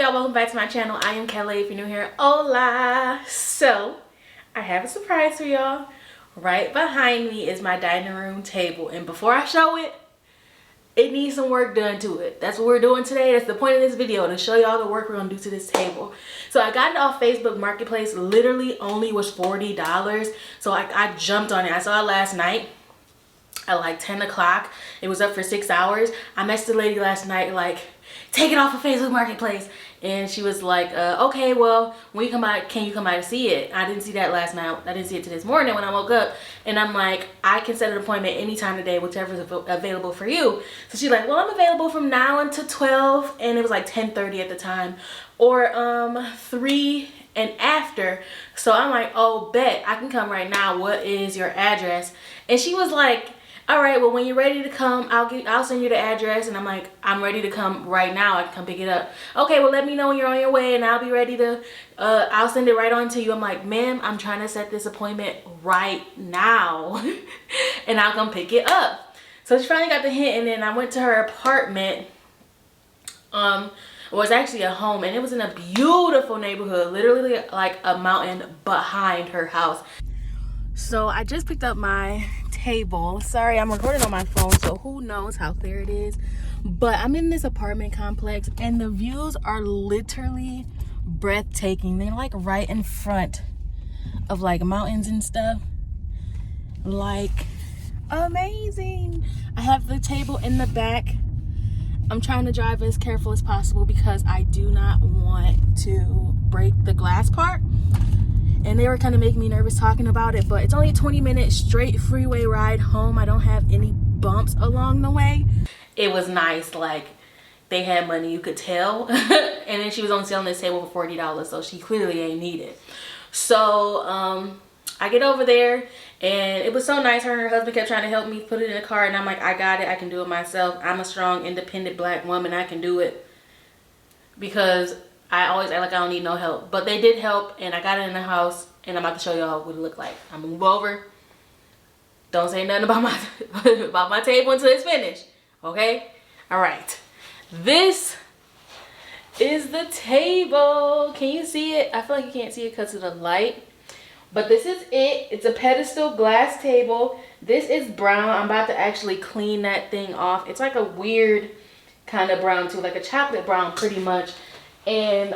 y'all? Welcome back to my channel. I am Kelly. If you're new here, hola. So I have a surprise for y'all. Right behind me is my dining room table, and before I show it, it needs some work done to it. That's what we're doing today. That's the point of this video, to show y'all the work we're gonna do to this table. So I got it off Facebook Marketplace. Literally only was $40. So I jumped on it. I saw it last night at like 10 o'clock. It was up for 6 hours. I messaged the lady last night like, take it off of Facebook Marketplace. And she was like, okay, well, when you come by, can you come by to see it? I didn't see that last night. I didn't see it till this morning when I woke up. And I'm like, I can set an appointment anytime today, whichever is available for you. So she's like, well, I'm available from now until 12. And it was like 10:30 at the time. Or 3 and after. So I'm like, oh, bet, I can come right now. What is your address? And she was like, all right, well, when you're ready to come, I'll send you the address. And I'm like, I'm ready to come right now. I can come pick it up. Okay, well, let me know when you're on your way and I'll be ready to, I'll send it right on to you. I'm like, ma'am, I'm trying to set this appointment right now and I'll come pick it up. So she finally got the hint, and then I went to her apartment. It was actually a home, and it was in a beautiful neighborhood, literally like a mountain behind her house. So I just picked up my table. Sorry, I'm recording on my phone, so who knows how clear it is. But I'm in this apartment complex, and the views are literally breathtaking. They're like right in front of like mountains and stuff. Like amazing. I have the table in the back. I'm trying to drive as careful as possible because I do not want to break the glass part. And they were kind of making me nervous talking about it, but it's only a 20-minute straight freeway ride home. I don't have any bumps along the way. It was nice, like they had money, you could tell. And then she was only selling this table for $40, so she clearly ain't need it. So I get over there, and it was so nice. Her and her husband kept trying to help me put it in the car, and I'm like, I got it, I can do it myself. I'm a strong, independent black woman. I can do it, because I always act like I don't need no help. But they did help, and I got it in the house, and I'm about to show y'all what it looked like. I'm gonna move over. Don't say nothing about my about my table until it's finished. Okay? Alright. This is the table. Can you see it? I feel like you can't see it because of the light. But this is it. It's a pedestal glass table. This is brown. I'm about to actually clean that thing off. It's like a weird kind of brown too, like a chocolate brown pretty much. And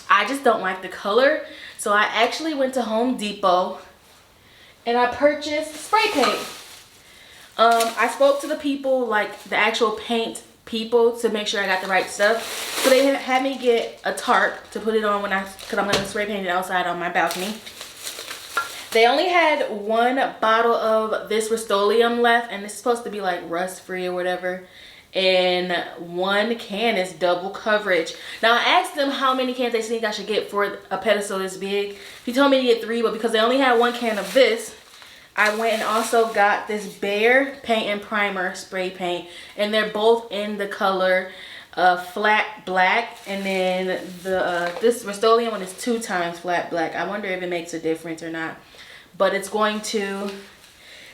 I just don't like the color, so I actually went to Home Depot and I purchased spray paint. I spoke to the people, like the actual paint people, to make sure I got the right stuff. So they had me get a tarp to put it on because I'm gonna spray paint it outside on my balcony. They only had one bottle of this Rust-Oleum left, and it's supposed to be like rust free or whatever. And one can is double coverage. Now I asked them how many cans they think I should get for a pedestal this big. He told me to get 3, but because they only had one can of this, I went and also got this Bear Paint and Primer spray paint, and they're both in the color flat black, and then the this Rust-Oleum one is 2 times flat black. I wonder if it makes a difference or not, but it's going to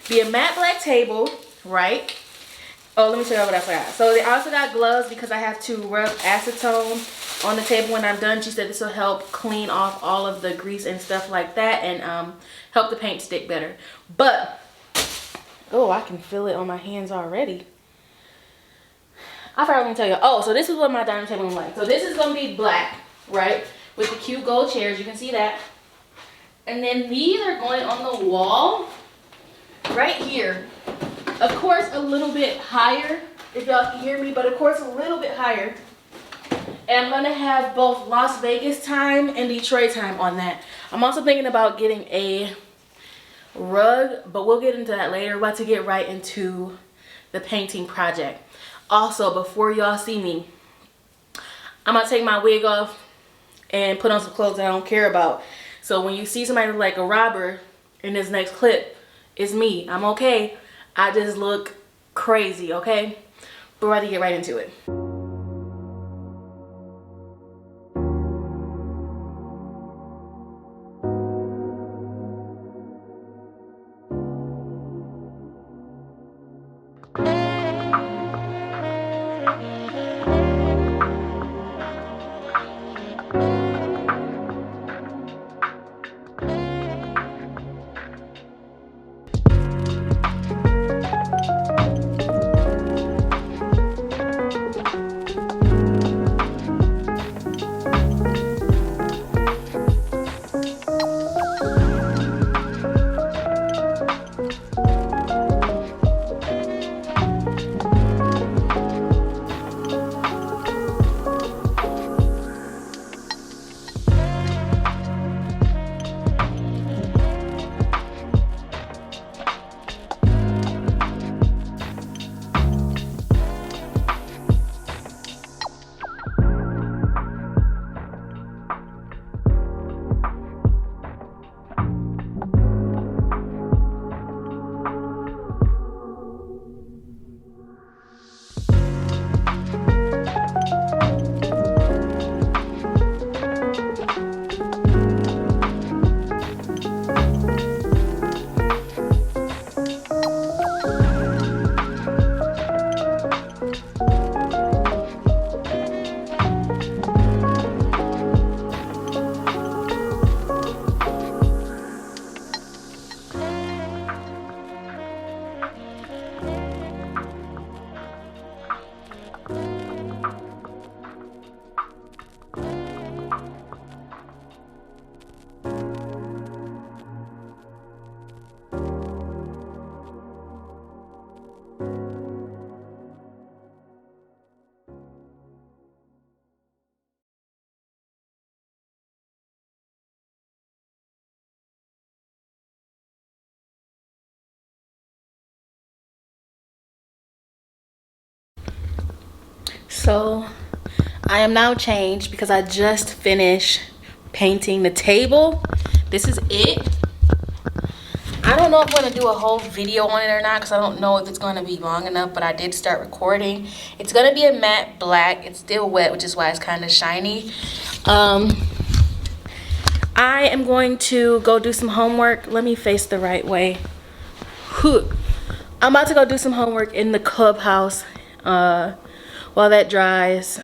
be a matte black table, right? Oh, let me show you what else I got. So they also got gloves because I have to rub acetone on the table when I'm done. She said this will help clean off all of the grease and stuff like that, and help the paint stick better. But, oh, I can feel it on my hands already. I forgot to tell you. Oh, so this is what my dining table looks like. So this is going to be black, right? With the cute gold chairs. You can see that. And then these are going on the wall right here. Of course, a little bit higher, if y'all can hear me, but of course a little bit higher. And I'm gonna have both Las Vegas time and Detroit time on that. I'm also thinking about getting a rug, but we'll get into that later. We're about to get right into the painting project. Also, before y'all see me, I'm gonna take my wig off and put on some clothes I don't care about. So when you see somebody like a robber in this next clip, it's me. I'm okay. I just look crazy, okay? But we're about to get right into it. So I am now changed because I just finished painting the table. This is it. I don't know if I'm going to do a whole video on it or not because I don't know if it's going to be long enough, but I did start recording. It's going to be a matte black. It's still wet, which is why it's kind of shiny. I am going to go do some homework. Let me face the right way. I'm about to go do some homework in the clubhouse while that dries.